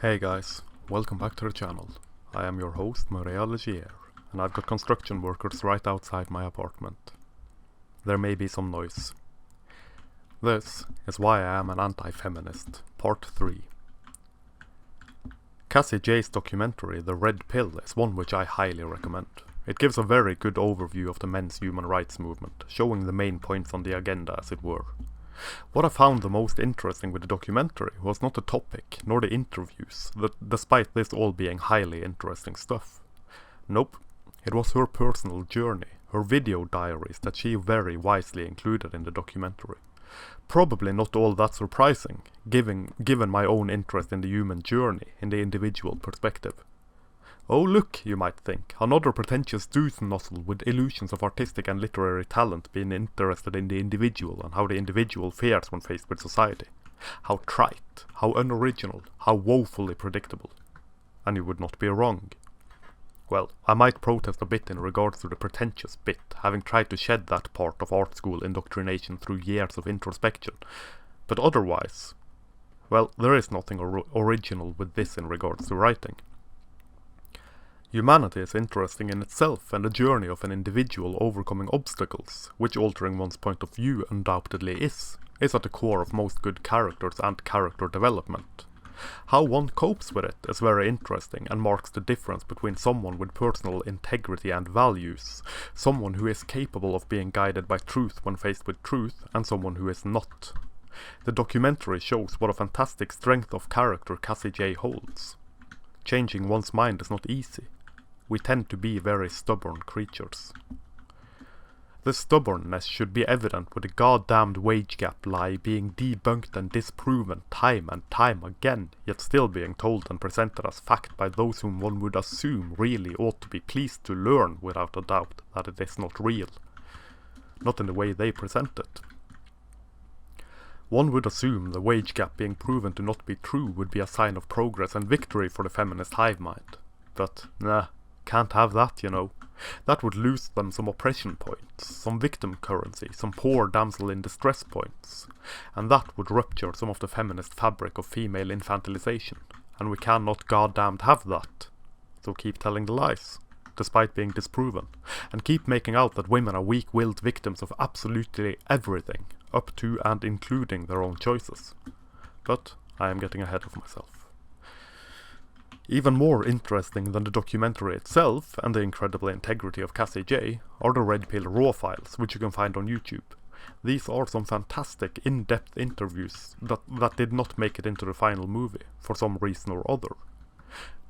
Hey guys, welcome back to the channel. I am your host Maria Legier, and I've got construction workers right outside my apartment. There may be some noise. This is why I am an anti-feminist, part 3. Cassie Jaye's documentary The Red Pill is one which I highly recommend. It gives a very good overview of the men's human rights movement, showing the main points on the agenda as it were. What I found the most interesting with the documentary was not the topic, nor the interviews, despite this all being highly interesting stuff. Nope, it was her personal journey, her video diaries that she very wisely included in the documentary. Probably not all that surprising, given my own interest in the human journey, in the individual perspective. Oh look, you might think, another pretentious douche nozzle with illusions of artistic and literary talent being interested in the individual and how the individual fares when faced with society. How trite, how unoriginal, how woefully predictable. And you would not be wrong. Well, I might protest a bit in regards to the pretentious bit, having tried to shed that part of art school indoctrination through years of introspection. But otherwise, well, there is nothing original with this in regards to writing. Humanity is interesting in itself, and the journey of an individual overcoming obstacles, which altering one's point of view undoubtedly is at the core of most good characters and character development. How one copes with it is very interesting and marks the difference between someone with personal integrity and values, someone who is capable of being guided by truth when faced with truth, and someone who is not. The documentary shows what a fantastic strength of character Cassie Jaye holds. Changing one's mind is not easy. We tend to be very stubborn creatures. This stubbornness should be evident with the goddamned wage gap lie being debunked and disproven time and time again, yet still being told and presented as fact by those whom one would assume really ought to be pleased to learn without a doubt that it is not real. Not in the way they present it. One would assume the wage gap being proven to not be true would be a sign of progress and victory for the feminist hive mind. But, nah. Can't have that, you know. That would lose them some oppression points, some victim currency, some poor damsel in distress points. And that would rupture some of the feminist fabric of female infantilization. And we cannot goddamned have that. So keep telling the lies, despite being disproven. And keep making out that women are weak-willed victims of absolutely everything, up to and including their own choices. But I am getting ahead of myself. Even more interesting than the documentary itself and the incredible integrity of Cassie Jaye are the Red Pill raw files, which you can find on YouTube. These are some fantastic in-depth interviews that did not make it into the final movie, for some reason or other.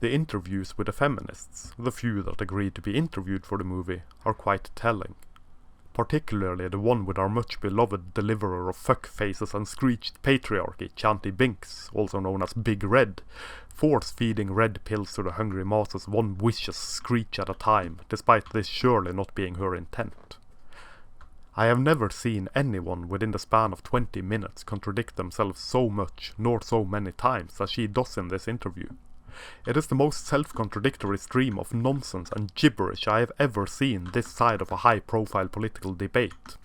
The interviews with the feminists, the few that agreed to be interviewed for the movie, are quite telling. Particularly the one with our much beloved deliverer of fuck faces and screeched patriarchy, Chanty Binks, also known as Big Red, force-feeding red pills to the hungry masses one vicious screech at a time, despite this surely not being her intent. I have never seen anyone within the span of 20 minutes contradict themselves so much, nor so many times, as she does in this interview. It is the most self-contradictory stream of nonsense and gibberish I have ever seen this side of a high-profile political debate.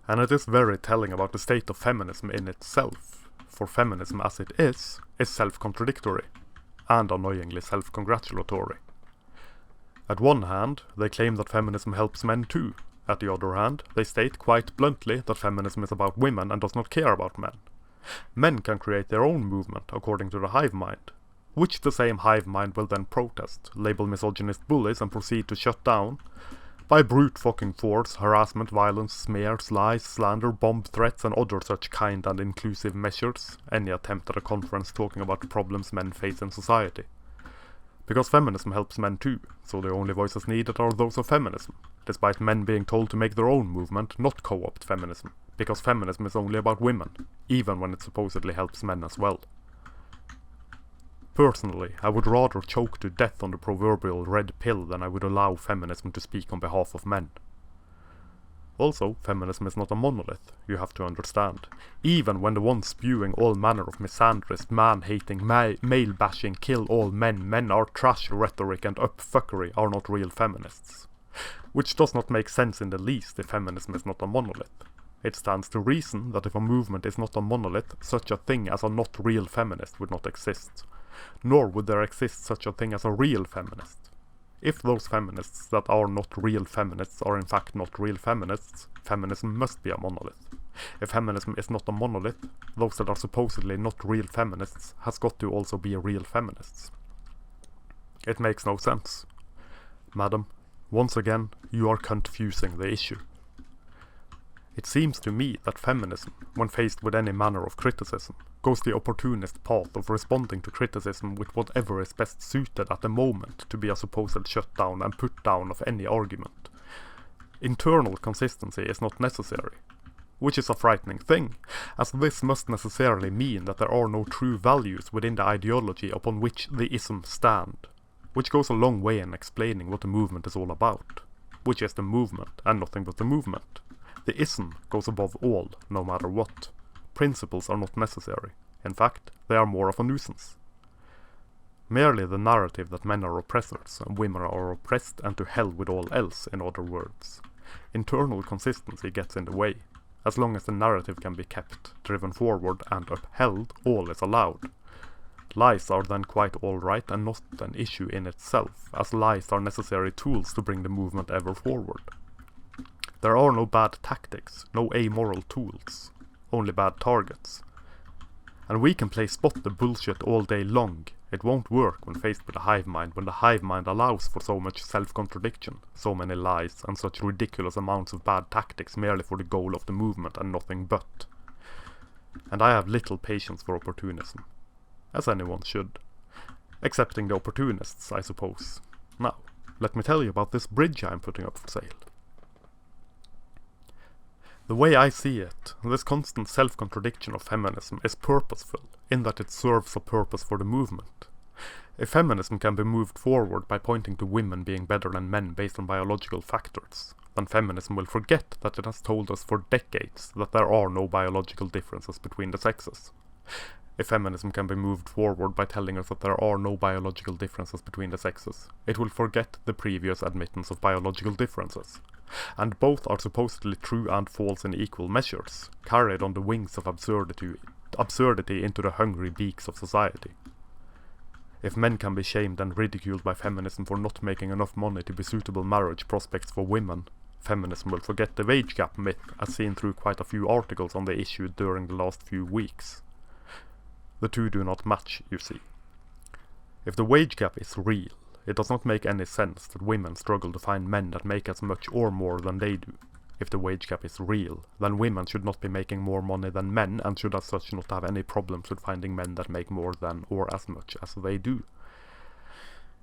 And it is very telling about the state of feminism in itself, for feminism as it is self-contradictory, and annoyingly self-congratulatory. At one hand, they claim that feminism helps men too. At the other hand, they state quite bluntly that feminism is about women and does not care about men. Men can create their own movement, according to the hive mind, which the same hive mind will then protest, label misogynist bullies and proceed to shut down, by brute fucking force, harassment, violence, smears, lies, slander, bomb threats and other such kind and inclusive measures, any attempt at a conference talking about the problems men face in society. Because feminism helps men too, so the only voices needed are those of feminism, despite men being told to make their own movement, not co-opt feminism, because feminism is only about women, even when it supposedly helps men as well. Personally, I would rather choke to death on the proverbial red pill than I would allow feminism to speak on behalf of men. Also, feminism is not a monolith, you have to understand. Even when the ones spewing all manner of misandrist, man-hating, male-bashing, kill-all-men, men-are-trash rhetoric and up-fuckery are not real feminists. Which does not make sense in the least if feminism is not a monolith. It stands to reason that if a movement is not a monolith, such a thing as a not real feminist would not exist. Nor would there exist such a thing as a real feminist. If those feminists that are not real feminists are in fact not real feminists, feminism must be a monolith. If feminism is not a monolith, those that are supposedly not real feminists has got to also be real feminists. It makes no sense. Madam, once again, you are confusing the issue. It seems to me that feminism, when faced with any manner of criticism, goes the opportunist path of responding to criticism with whatever is best suited at the moment to be a supposed shutdown and put down of any argument. Internal consistency is not necessary, which is a frightening thing, as this must necessarily mean that there are no true values within the ideology upon which the isms stand, which goes a long way in explaining what the movement is all about, which is the movement and nothing but the movement. The ism goes above all, no matter what. Principles are not necessary. In fact, they are more of a nuisance. Merely the narrative that men are oppressors and women are oppressed and to hell with all else, in other words. Internal consistency gets in the way. As long as the narrative can be kept, driven forward and upheld, all is allowed. Lies are then quite alright and not an issue in itself, as lies are necessary tools to bring the movement ever forward. There are no bad tactics, no amoral tools, only bad targets. And we can play spot the bullshit all day long. It won't work when faced with a hive mind, when the hive mind allows for so much self-contradiction, so many lies, and such ridiculous amounts of bad tactics merely for the goal of the movement and nothing but. And I have little patience for opportunism, as anyone should. Excepting the opportunists, I suppose. Now, let me tell you about this bridge I am putting up for sale. The way I see it, this constant self-contradiction of feminism is purposeful, in that it serves a purpose for the movement. If feminism can be moved forward by pointing to women being better than men based on biological factors, then feminism will forget that it has told us for decades that there are no biological differences between the sexes. If feminism can be moved forward by telling us that there are no biological differences between the sexes, it will forget the previous admittance of biological differences. And both are supposedly true and false in equal measures, carried on the wings of absurdity into the hungry beaks of society. If men can be shamed and ridiculed by feminism for not making enough money to be suitable marriage prospects for women, feminism will forget the wage gap myth as seen through quite a few articles on the issue during the last few weeks. The two do not match, you see. If the wage gap is real, it does not make any sense that women struggle to find men that make as much or more than they do. If the wage gap is real, then women should not be making more money than men and should as such not have any problems with finding men that make more than or as much as they do.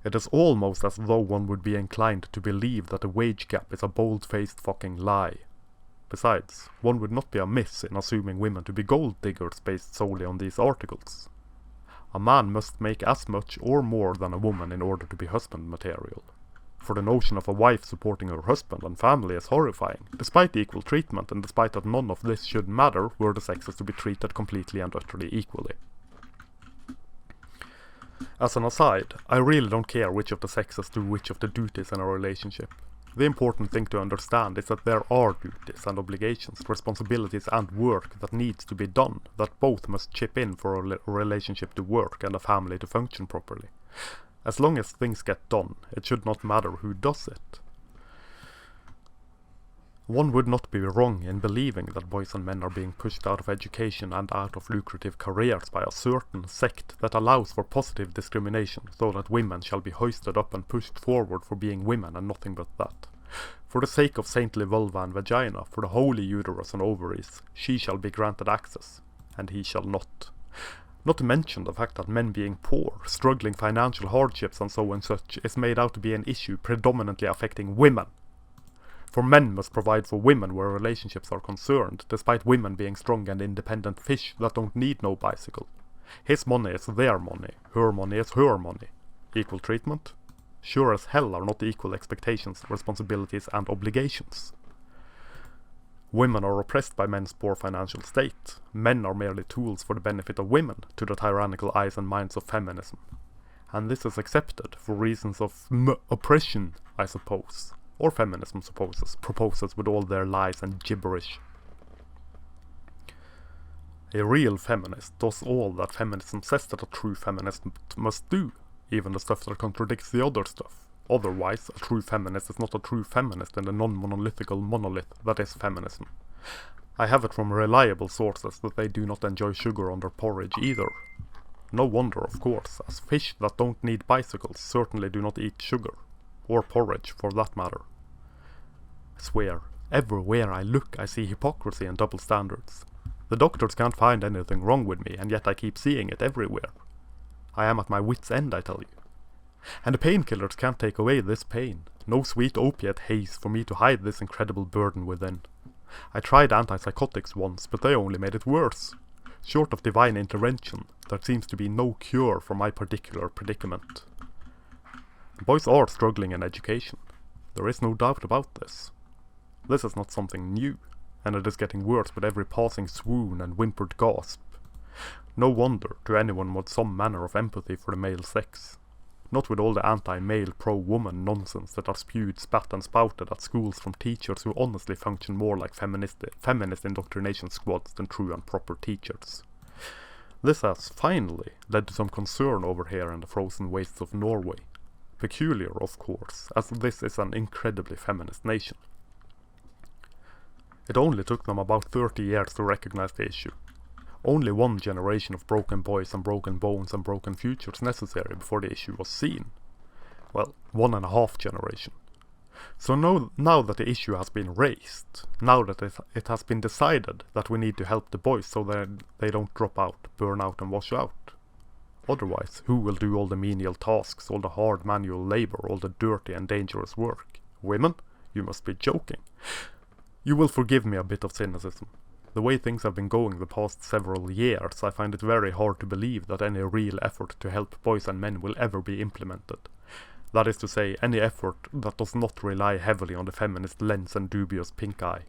It is almost as though one would be inclined to believe that the wage gap is a bold-faced fucking lie. Besides, one would not be amiss in assuming women to be gold diggers based solely on these articles. A man must make as much or more than a woman in order to be husband material. For the notion of a wife supporting her husband and family is horrifying, despite equal treatment and despite that none of this should matter were the sexes to be treated completely and utterly equally. As an aside, I really don't care which of the sexes do which of the duties in a relationship. The important thing to understand is that there are duties and obligations, responsibilities and work that needs to be done, that both must chip in for a relationship to work and a family to function properly. As long as things get done, it should not matter who does it. One would not be wrong in believing that boys and men are being pushed out of education and out of lucrative careers by a certain sect that allows for positive discrimination, so that women shall be hoisted up and pushed forward for being women and nothing but that. For the sake of saintly vulva and vagina, for the holy uterus and ovaries, she shall be granted access, and he shall not. Not to mention the fact that men being poor, struggling financial hardships and so and such is made out to be an issue predominantly affecting women. For men must provide for women where relationships are concerned, despite women being strong and independent fish that don't need no bicycle. His money is their money, her money is her money. Equal treatment? Sure as hell are not equal expectations, responsibilities and obligations. Women are oppressed by men's poor financial state. Men are merely tools for the benefit of women, to the tyrannical eyes and minds of feminism. And this is accepted for reasons of oppression, I suppose. Or feminism proposes with all their lies and gibberish. A real feminist does all that feminism says that a true feminist must do, even the stuff that contradicts the other stuff. Otherwise, a true feminist is not a true feminist in the non-monolithical monolith that is feminism. I have it from reliable sources that they do not enjoy sugar on their porridge either. No wonder, of course, as fish that don't need bicycles certainly do not eat sugar. Or porridge, for that matter. I swear, everywhere I look I see hypocrisy and double standards. The doctors can't find anything wrong with me, and yet I keep seeing it everywhere. I am at my wit's end, I tell you. And the painkillers can't take away this pain. No sweet opiate haze for me to hide this incredible burden within. I tried antipsychotics once, but they only made it worse. Short of divine intervention, there seems to be no cure for my particular predicament. Boys are struggling in education. There is no doubt about this. This is not something new, and it is getting worse with every passing swoon and whimpered gasp. No wonder to anyone with some manner of empathy for the male sex. Not with all the anti-male pro-woman nonsense that are spewed, spat and spouted at schools from teachers who honestly function more like feminist indoctrination squads than true and proper teachers. This has, finally, led to some concern over here in the frozen wastes of Norway. Peculiar, of course, as this is an incredibly feminist nation. It only took them about 30 years to recognize the issue. Only one generation of broken boys and broken bones and broken futures necessary before the issue was seen. Well, 1.5 generation. So now that the issue has been raised, now that it has been decided that we need to help the boys so that they don't drop out, burn out and wash out. Otherwise, who will do all the menial tasks, all the hard manual labor, all the dirty and dangerous work? Women? You must be joking. You will forgive me a bit of cynicism. The way things have been going the past several years, I find it very hard to believe that any real effort to help boys and men will ever be implemented. That is to say, any effort that does not rely heavily on the feminist lens and dubious pink eye.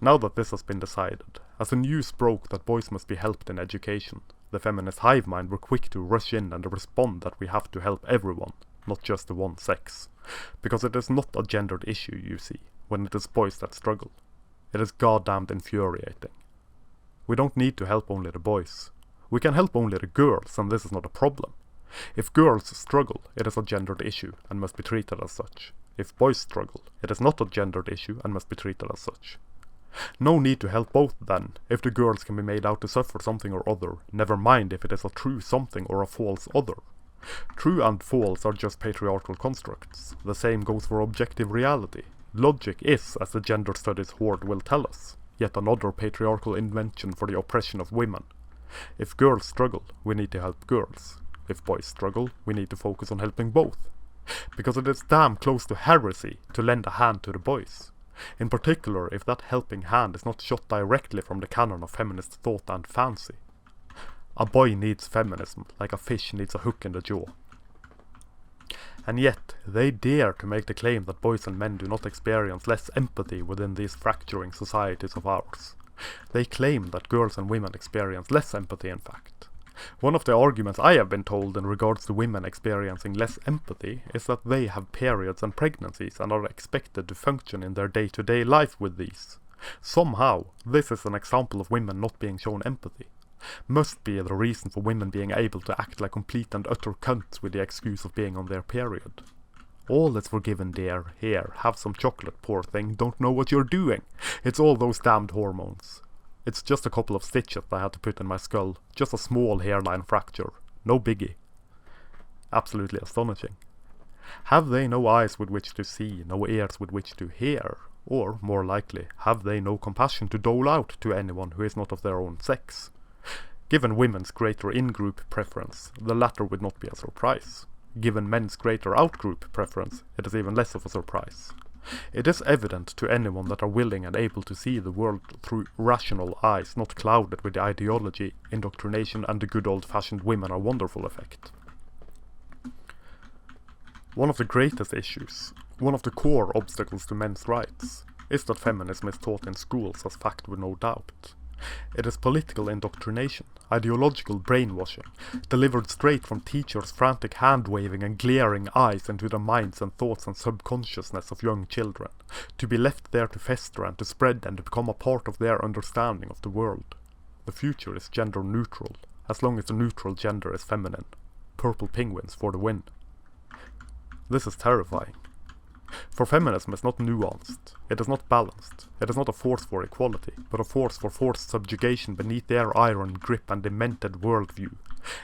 Now that this has been decided, as the news broke that boys must be helped in education, the feminist hive mind were quick to rush in and respond that we have to help everyone, not just the one sex. Because it is not a gendered issue, you see, when it is boys that struggle. It is goddamned infuriating. We don't need to help only the boys. We can help only the girls, and this is not a problem. If girls struggle, it is a gendered issue and must be treated as such. If boys struggle, it is not a gendered issue and must be treated as such. No need to help both then, if the girls can be made out to suffer something or other, never mind if it is a true something or a false other. True and false are just patriarchal constructs. The same goes for objective reality. Logic is, as the gender studies horde will tell us, yet another patriarchal invention for the oppression of women. If girls struggle, we need to help girls. If boys struggle, we need to focus on helping both. Because it is damn close to heresy to lend a hand to the boys. In particular, if that helping hand is not shot directly from the canon of feminist thought and fancy. A boy needs feminism, like a fish needs a hook in the jaw. And yet, they dare to make the claim that boys and men do not experience less empathy within these fracturing societies of ours. They claim that girls and women experience less empathy, in fact. One of the arguments I have been told in regards to women experiencing less empathy is that they have periods and pregnancies and are expected to function in their day-to-day life with these. Somehow, this is an example of women not being shown empathy. Must be the reason for women being able to act like complete and utter cunts with the excuse of being on their period. All is forgiven, dear. Here, have some chocolate, poor thing. Don't know what you're doing. It's all those damned hormones. It's just a couple of stitches I had to put in my skull. Just a small hairline fracture. No biggie. Absolutely astonishing. Have they no eyes with which to see, no ears with which to hear? Or, more likely, have they no compassion to dole out to anyone who is not of their own sex? Given women's greater in-group preference, the latter would not be a surprise. Given men's greater out-group preference, it is even less of a surprise. It is evident to anyone that are willing and able to see the world through rational eyes, not clouded with the ideology, indoctrination and the good old-fashioned women are wonderful effect. One of the greatest issues, one of the core obstacles to men's rights, is that feminism is taught in schools as fact with no doubt. It is political indoctrination, ideological brainwashing, delivered straight from teachers' frantic hand-waving and glaring eyes into the minds and thoughts and subconsciousness of young children, to be left there to fester and to spread and to become a part of their understanding of the world. The future is gender neutral, as long as the neutral gender is feminine. Purple penguins for the win. This is terrifying. For feminism is not nuanced, it is not balanced, it is not a force for equality, but a force for forced subjugation beneath their iron grip and demented worldview.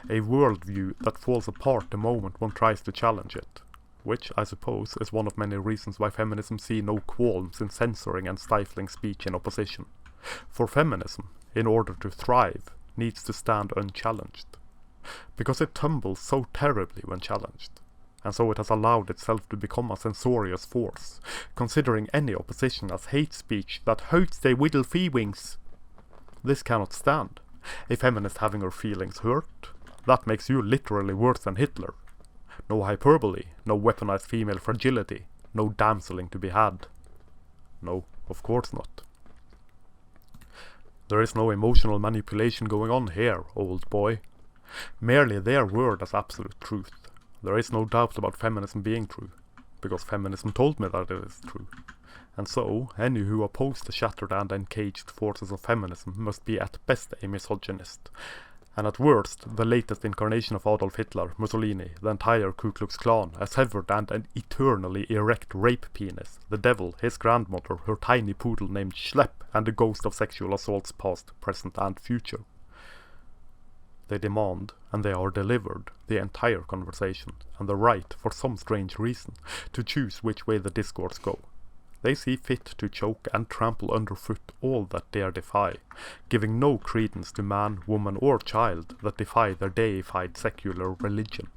A worldview that falls apart the moment one tries to challenge it. Which, I suppose, is one of many reasons why feminism see no qualms in censoring and stifling speech in opposition. For feminism, in order to thrive, needs to stand unchallenged. Because it tumbles so terribly when challenged. And so it has allowed itself to become a censorious force, considering any opposition as hate speech that hurts their little feelings. This cannot stand. A feminist having her feelings hurt, that makes you literally worse than Hitler. No hyperbole, no weaponized female fragility, no damseling to be had. No, of course not. There is no emotional manipulation going on here, old boy. Merely their word as absolute truth. There is no doubt about feminism being true, because feminism told me that it is true. And so, any who oppose the shattered and encaged forces of feminism must be at best a misogynist, and at worst the latest incarnation of Adolf Hitler, Mussolini, the entire Ku Klux Klan, a severed and an eternally erect rape penis, the devil, his grandmother, her tiny poodle named Schlepp, and the ghost of sexual assaults past, present and future. They demand, and they are delivered, the entire conversation, and the right, for some strange reason, to choose which way the discourse go. They see fit to choke and trample underfoot all that dare defy, giving no credence to man, woman or child that defy their deified secular religion.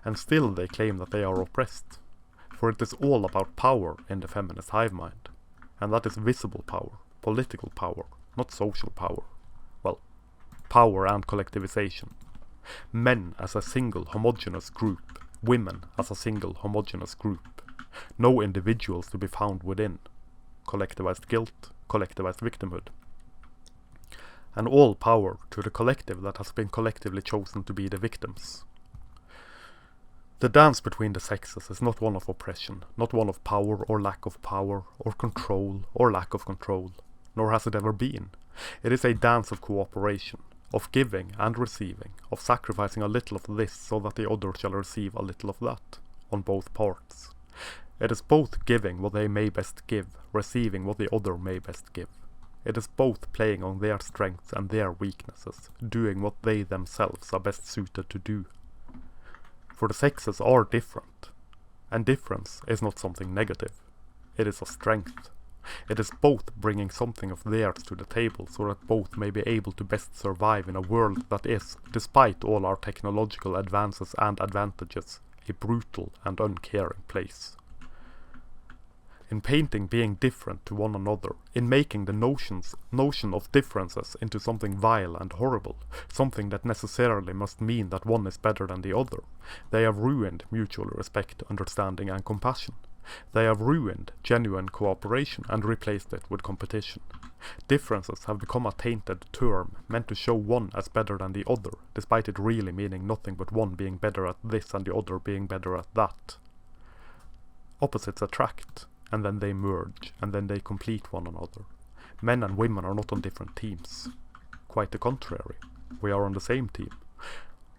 And still they claim that they are oppressed, for it is all about power in the feminist hive mind, and that is visible power, political power, not social power. Well, power and collectivization. Men as a single homogeneous group, women as a single homogeneous group. No individuals to be found within. Collectivized guilt, collectivized victimhood. And all power to the collective that has been collectively chosen to be the victims. The dance between the sexes is not one of oppression, not one of power or lack of power, or control or lack of control, nor has it ever been. It is a dance of cooperation, of giving and receiving, of sacrificing a little of this so that the other shall receive a little of that, on both parts. It is both giving what they may best give, receiving what the other may best give. It is both playing on their strengths and their weaknesses, doing what they themselves are best suited to do. For the sexes are different, and difference is not something negative. It is a strength. It is both bringing something of theirs to the table so that both may be able to best survive in a world that is, despite all our technological advances and advantages, a brutal and uncaring place. In painting being different to one another, in making the notion of differences into something vile and horrible, something that necessarily must mean that one is better than the other, they have ruined mutual respect, understanding and compassion. They have ruined genuine cooperation and replaced it with competition. Differences have become a tainted term, meant to show one as better than the other, despite it really meaning nothing but one being better at this and the other being better at that. Opposites attract, and then they merge, and then they complete one another. Men and women are not on different teams. Quite the contrary, we are on the same team.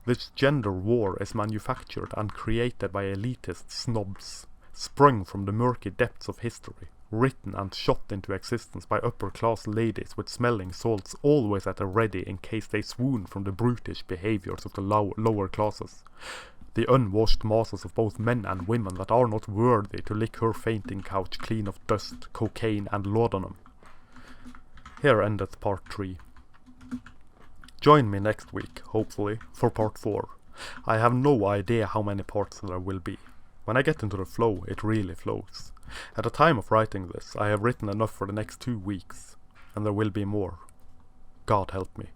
This gender war is manufactured and created by elitist snobs, sprung from the murky depths of history, written and shot into existence by upper-class ladies with smelling salts always at the ready in case they swoon from the brutish behaviors of the lower classes. The unwashed masses of both men and women that are not worthy to lick her fainting couch clean of dust, cocaine and laudanum. Here endeth part 3. Join me next week, hopefully, for part 4. I have no idea how many parts there will be. When I get into the flow, it really flows. At the time of writing this, I have written enough for the next 2 weeks, and there will be more. God help me.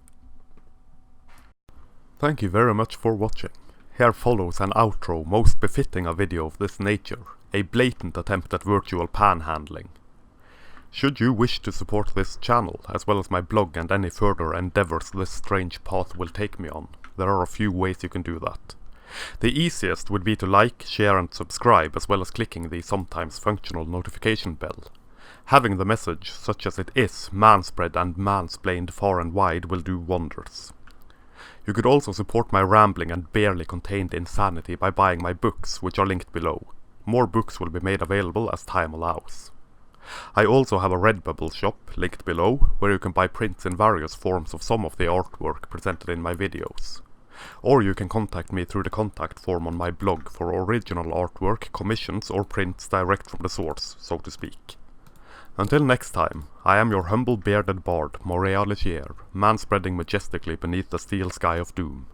Thank you very much for watching. Here follows an outro most befitting a video of this nature, a blatant attempt at virtual panhandling. Should you wish to support this channel, as well as my blog and any further endeavors this strange path will take me on, there are a few ways you can do that. The easiest would be to like, share and subscribe, as well as clicking the sometimes functional notification bell. Having the message, such as it is, manspread and mansplained far and wide will do wonders. You could also support my rambling and barely contained insanity by buying my books, which are linked below. More books will be made available as time allows. I also have a Redbubble shop, linked below, where you can buy prints in various forms of some of the artwork presented in my videos. Or you can contact me through the contact form on my blog for original artwork, commissions or prints direct from the source, so to speak. Until next time, I am your humble bearded bard, Morea Legier, manspreading majestically beneath the steel sky of doom.